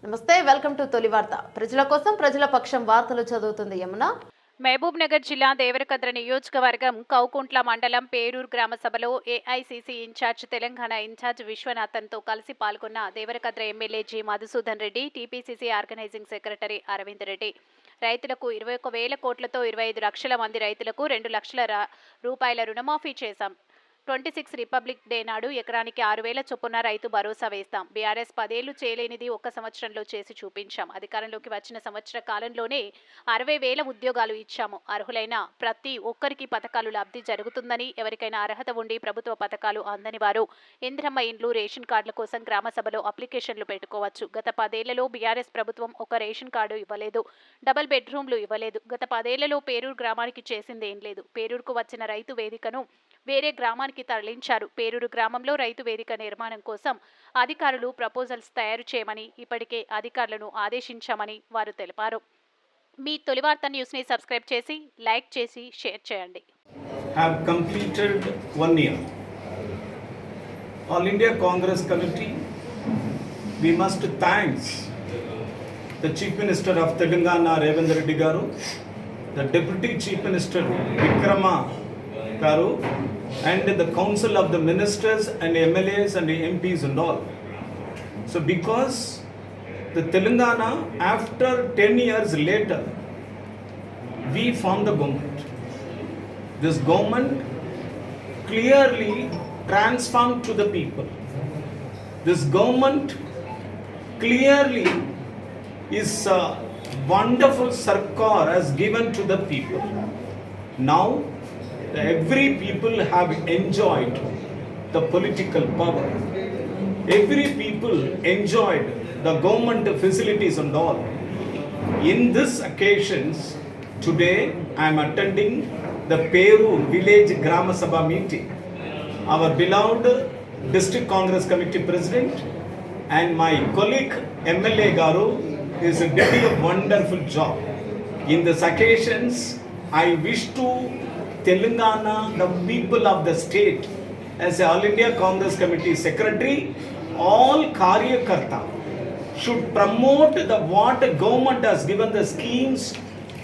నమస్తే, welcome to తొలి వార్త. ప్రజల కోసం ప్రజల పక్షం వార్తలు చదువుతుంది యమున. మహబూబ్ నగర్ జిల్లా దేవరకద్ర నియోజకవర్గం కౌకుంట్ల మండలం పేరూరు గ్రామ సభలో ఏఐసిసి ఇన్ఛార్జ్ తెలంగాణ ఇన్ఛార్జ్ విశ్వనాథన్తో కలిసి పాల్గొన్న Devarakadra MLA G Madhusudan Reddy, TPCC organising secretary Aravind Reddy రైతులకు 21,000 కోట్లతో 25 లక్షల మంది రైతులకు 2 లక్షల రూపాయల రుణమాఫీ చేశాం. 26 రిపబ్లిక్ డే నాడు ఎకరానికి 6,000 చొప్పున రైతు భరోసా వేస్తాం. బీఆర్ఎస్ 10 ఏళ్లు చేయలేనిది ఒక్క సంవత్సరంలో చేసి చూపించాం. అధికారంలోకి వచ్చిన సంవత్సర కాలంలోనే 60,000 ఉద్యోగాలు ఇచ్చాము. అర్హులైన ప్రతి ఒక్కరికి పథకాలు లబ్ధి జరుగుతుందని, ఎవరికైనా అర్హత ఉండి ప్రభుత్వ పథకాలు అందని వారు ఇందిరమ్మ ఇండ్లు, రేషన్ కార్డుల కోసం గ్రామ సభలో అప్లికేషన్లు పెట్టుకోవచ్చు. గత 10 ఏళ్లలో బీఆర్ఎస్ ప్రభుత్వం ఒక రేషన్ కార్డు ఇవ్వలేదు, డబుల్ బెడ్రూమ్లు ఇవ్వలేదు. గత 10 ఏళ్లలో పేరూరు గ్రామానికి చేసింది ఏం లేదు. పేరూరుకు వచ్చిన రైతు వేదికను వేరే గ్రామానికి తరలించారు. పేరూరు గ్రామంలో రైతు వేదిక నిర్మాణం కోసం అధికారులు ప్రపోజల్స్ తయారు చేయమని ఇప్పటికే అధికారులను ఆదేశించామని వారు తెలిపారు. మీ తొలి వార్త న్యూస్ ని సబ్స్క్రైబ్ చేసి, లైక్ చేసి, షేర్ చేయండి. Have completed 1 year. All India Congress Committee, we must thank the Chief Minister of Telangana Ravindra Reddy Garu, the Deputy Chief Minister Vikrama Garu, and the Council of the Ministers and MLAs and MPs and all. So because the Telangana, after 10 years later, we formed the government. This government clearly transformed to the people. This government clearly is a wonderful sarkar as given to the people. Now every people have enjoyed the political power. Every people enjoyed the government facilities and all. In this occasions, today I am attending the Peru village Grama Sabha meeting. Our beloved District Congress Committee President and my colleague MLA Garu is doing a wonderful job. In these occasions, I wish to Telangana, the people of the state, as a All India Congress Committee Secretary, all Karyakarta should promote the what government has given the schemes,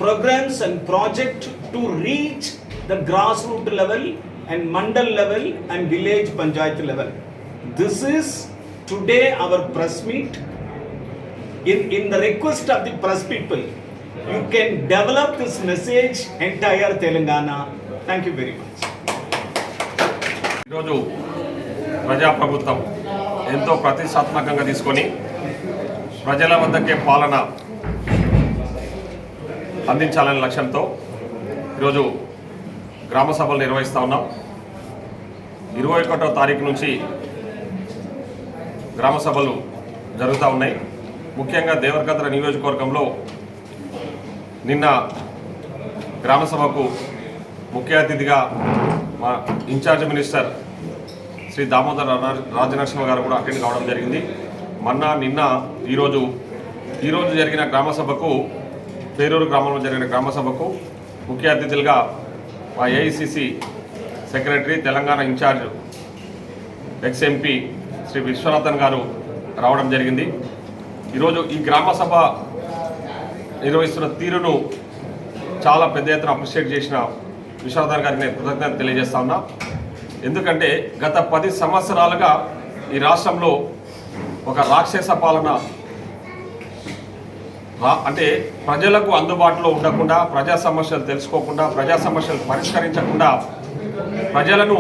programs and project to reach the grassroots level and mandal level and village panchayat level. This is today our press meet. In the request of the press people, you can develop this message entire Telangana. Thank you very much. ఈరోజు ప్రజాప్రభుత్వం ఎంతో ప్రతిష్టాత్మకంగా తీసుకొని ప్రజల వద్దకే పాలన అందించాలనే లక్ష్యంతో ఈరోజు గ్రామ సభలు నిర్వహిస్తూ ఉన్నాం. 21వ తారీఖు నుంచి గ్రామ సభలు జరుగుతూ ఉన్నాయి. ముఖ్యంగా దేవరకద్ర నియోజకవర్గంలో నిన్న గ్రామ సభకు ముఖ్య అతిథిగా మా ఇన్ఛార్జ్ మినిస్టర్ శ్రీ దామోదర్ రాజనరసింహ గారు కూడా అటెండ్ కావడం జరిగింది. నిన్న ఈరోజు జరిగిన గ్రామ సభకు, పేరూరు గ్రామంలో జరిగిన గ్రామ సభకు ముఖ్య అతిథులుగా మా AICC secretary, Telangana in-charge ex MP Shri Vishwanathan గారు రావడం జరిగింది. ఈరోజు ఈ గ్రామ సభ నిర్వహిస్తున్న తీరును చాలా పెద్ద ఎత్తున అప్రిషియేట్ చేసిన విశ్వనాథన్ గారికి నేను కృతజ్ఞత తెలియజేస్తా ఉన్నా. ఎందుకంటే గత 10 సంవత్సరాలుగా ఈ రాష్ట్రంలో ఒక రాక్షస పాలన, అంటే ప్రజలకు అందుబాటులో ఉండకుండా, ప్రజా సమస్యలు తెలుసుకోకుండా, ప్రజా సమస్యలు పరిష్కరించకుండా ప్రజలను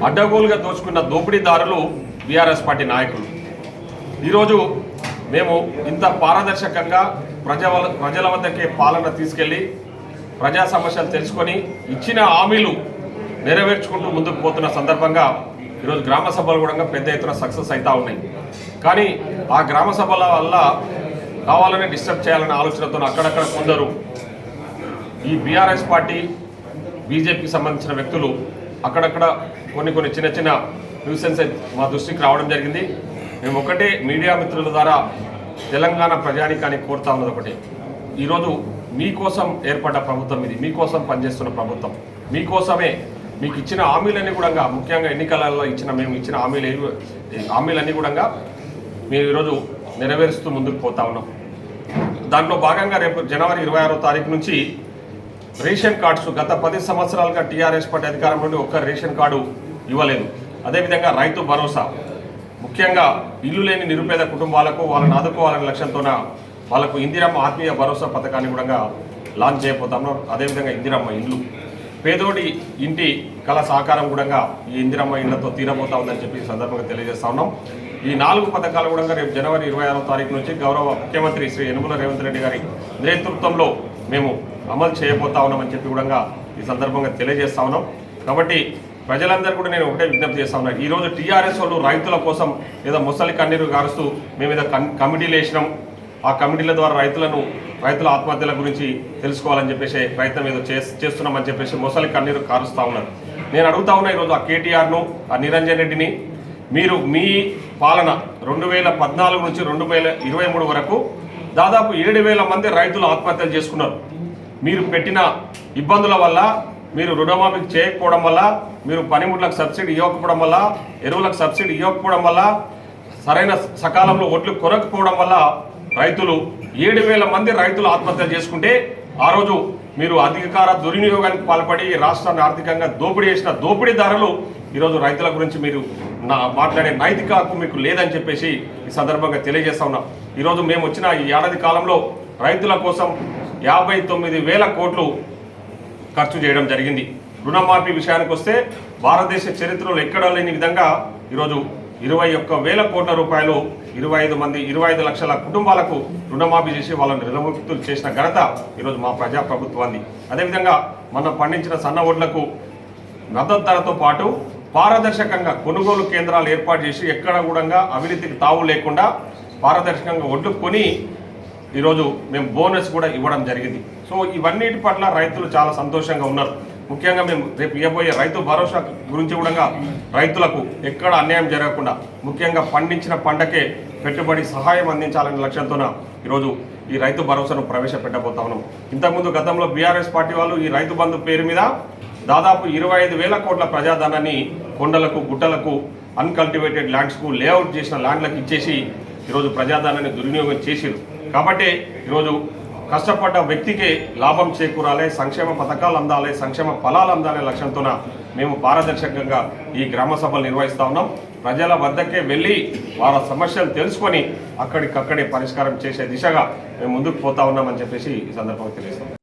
అడ్డగోలుగా దోచుకున్న దోపిడీదారులు బీఆర్ఎస్ పార్టీ నాయకులు. ఈరోజు మేము ఇంత పారదర్శకంగా ప్రజల వద్దకే పాలన తీసుకెళ్ళి ప్రజా సమస్యలు తెలుసుకొని ఇచ్చిన హామీలు నెరవేర్చుకుంటూ ముందుకు పోతున్న సందర్భంగా ఈరోజు గ్రామ సభలు కూడా పెద్ద ఎత్తున సక్సెస్ అవుతూ ఉన్నాయి. కానీ ఆ గ్రామ సభల వల్ల కావాలని డిస్టర్బ్ చేయాలనే ఆలోచనతో అక్కడక్కడ కొందరు ఈ బీఆర్ఎస్ పార్టీ, బీజేపీకి సంబంధించిన వ్యక్తులు అక్కడక్కడ కొన్ని చిన్న చిన్న న్యూసెన్స్ మా దృష్టికి రావడం జరిగింది. మేము ఒకటే మీడియా మిత్రుల ద్వారా తెలంగాణ ప్రజానికానికి కోరుతా ఉన్నది ఒకటి, ఈరోజు మీకోసం ఏర్పడ్డ ప్రభుత్వం ఇది, మీకోసం పనిచేస్తున్న ప్రభుత్వం, మీకోసమే మీకు ఇచ్చిన హామీలన్నీ కూడా, ముఖ్యంగా ఎన్నికలలో మేము ఇచ్చిన హామీలన్నీ కూడా మీరు ఈరోజు నెరవేరుస్తూ ముందుకు పోతా ఉన్నాం. దాంట్లో భాగంగా రేపు జనవరి 26వ తారీఖు నుంచి రేషన్ కార్డ్స్ గత 10 సంవత్సరాలుగా టీఆర్ఎస్ పార్టీ అధికారం నుండి ఒక్క రేషన్ కార్డు ఇవ్వలేదు. అదేవిధంగా రైతు భరోసా, ముఖ్యంగా ఇల్లు లేని నిరుపేద కుటుంబాలకు వాళ్ళని ఆదుకోవాలనే లక్ష్యంతోన వాళ్ళకు ఇందిరమ్మ ఆత్మీయ భరోసా పథకాన్ని కూడా లాంచ్ చేయబోతాము. అదేవిధంగా ఇందిరమ్మ ఇండ్లు, పేదోడి ఇంటి కళ సహకారం కూడా ఈ ఇందిరమ్మ ఇళ్లతో తీరబోతా ఉందని చెప్పి ఈ సందర్భంగా తెలియజేస్తా ఉన్నాం. ఈ 4 పథకాలు కూడా రేపు జనవరి 26వ తారీఖు నుంచి గౌరవ ముఖ్యమంత్రి శ్రీ యనమల రేవంత్ రెడ్డి గారి నేతృత్వంలో మేము అమలు చేయబోతా ఉన్నామని చెప్పి కూడా ఈ సందర్భంగా తెలియజేస్తా ఉన్నాం. కాబట్టి ప్రజలందరూ కూడా నేను ఒకటే విజ్ఞప్తి చేస్తా ఉన్నాను. ఈరోజు టీఆర్ఎస్ వాళ్ళు రైతుల కోసం ఏదో ముసలి కన్నీరు గారుస్తూ మేము ఏదో కమిటీలు వేసినాం, ఆ కమిటీల ద్వారా రైతుల ఆత్మహత్యల గురించి తెలుసుకోవాలని చెప్పేసి ప్రయత్నం ఏదో చేస్తున్నామని చెప్పేసి ముసలి కన్నీరు కారుస్తూ ఉన్నారు. నేను అడుగుతా ఉన్నా ఈరోజు ఆ కేటీఆర్ను, ఆ నిరంజన్ రెడ్డిని, మీరు మీ పాలన 2014 నుంచి 2023 వరకు దాదాపు 7,000 మంది రైతులు ఆత్మహత్యలు చేసుకున్నారు. మీరు పెట్టిన ఇబ్బందుల వల్ల, మీరు రుణమాఫీ చేయకపోవడం వల్ల, మీరు పనిముట్లకు సబ్సిడీ ఇవ్వకపోవడం వల్ల, ఎరువులకు సబ్సిడీ ఇవ్వకపోవడం వల్ల, సరైన సకాలంలో ఒడ్లు కొనకపోవడం వల్ల రైతులు 7,000 మంది రైతులు ఆత్మహత్యలు చేసుకుంటే ఆ రోజు మీరు అధికార దుర్వినియోగానికి పాల్పడి రాష్ట్రాన్ని ఆర్థికంగా దోపిడీ చేసిన దోపిడీదారులు ఈరోజు రైతుల గురించి మీరు మాట్లాడే నైతిక హక్కు మీకు లేదని చెప్పేసి ఈ సందర్భంగా తెలియజేస్తా ఉన్నాం. ఈరోజు మేము వచ్చిన ఈ ఏడాది కాలంలో రైతుల కోసం 59,000 కోట్లు ఖర్చు చేయడం జరిగింది. రుణమాఫీ విషయానికి వస్తే భారతదేశ చరిత్రలో ఎక్కడా లేని విధంగా ఈరోజు 21,000 కోట్ల రూపాయలు 25 లక్షల కుటుంబాలకు రుణమాఫీ చేసి వాళ్ళని రుణముక్తులు చేసిన ఘనత ఈరోజు మా ప్రజాప్రభుత్వాన్ని. అదేవిధంగా మనం పండించిన సన్న వడ్లకు మద్దతు ధరతో పాటు పారదర్శకంగా కొనుగోలు కేంద్రాలు ఏర్పాటు చేసి ఎక్కడ కూడా అవినీతికి తావు లేకుండా పారదర్శకంగా వడ్లు కొని ఈరోజు మేము బోనస్ కూడా ఇవ్వడం జరిగింది. సో ఇవన్నిటి పట్ల రైతులు చాలా సంతోషంగా ఉన్నారు. ముఖ్యంగా మేము రేపు ఇవ్వబోయే రైతు భరోసా గురించి కూడా రైతులకు ఎక్కడ అన్యాయం జరగకుండా ముఖ్యంగా పండించిన పంటకే పెట్టుబడి సహాయం అందించాలనే లక్ష్యంతోన ఈరోజు ఈ రైతు భరోసాను ప్రవేశపెట్టబోతా ఉన్నాం. ఇంతకుముందు గతంలో బీఆర్ఎస్ పార్టీ వాళ్ళు ఈ రైతు బంధు పేరు మీద దాదాపు 25,000 కోట్ల ప్రజాధనాన్ని కొండలకు, గుట్టలకు, అన్కల్టివేటెడ్ ల్యాండ్స్కు లేఅవుట్ చేసిన ల్యాండ్లకు ఇచ్చేసి ఈరోజు ప్రజాధనాన్ని దుర్వినియోగం చేసిరు. కాబట్టి ఈరోజు కష్టపడ్డ వ్యక్తికి లాభం చేకూరాలి, సంక్షేమ పథకాలు అందాలి, సంక్షేమ ఫలాలు అందాలనే లక్ష్యంతోన మేము పారదర్శకంగా ఈ గ్రామ సభలు నిర్వహిస్తూ ఉన్నాం. ప్రజల వద్దకే వెళ్ళి వాళ్ళ సమస్యలు తెలుసుకొని అక్కడికక్కడే పరిష్కారం చేసే దిశగా మేము ముందుకు పోతా ఉన్నామని చెప్పేసి ఈ సందర్భంగా తెలియజేస్తాం.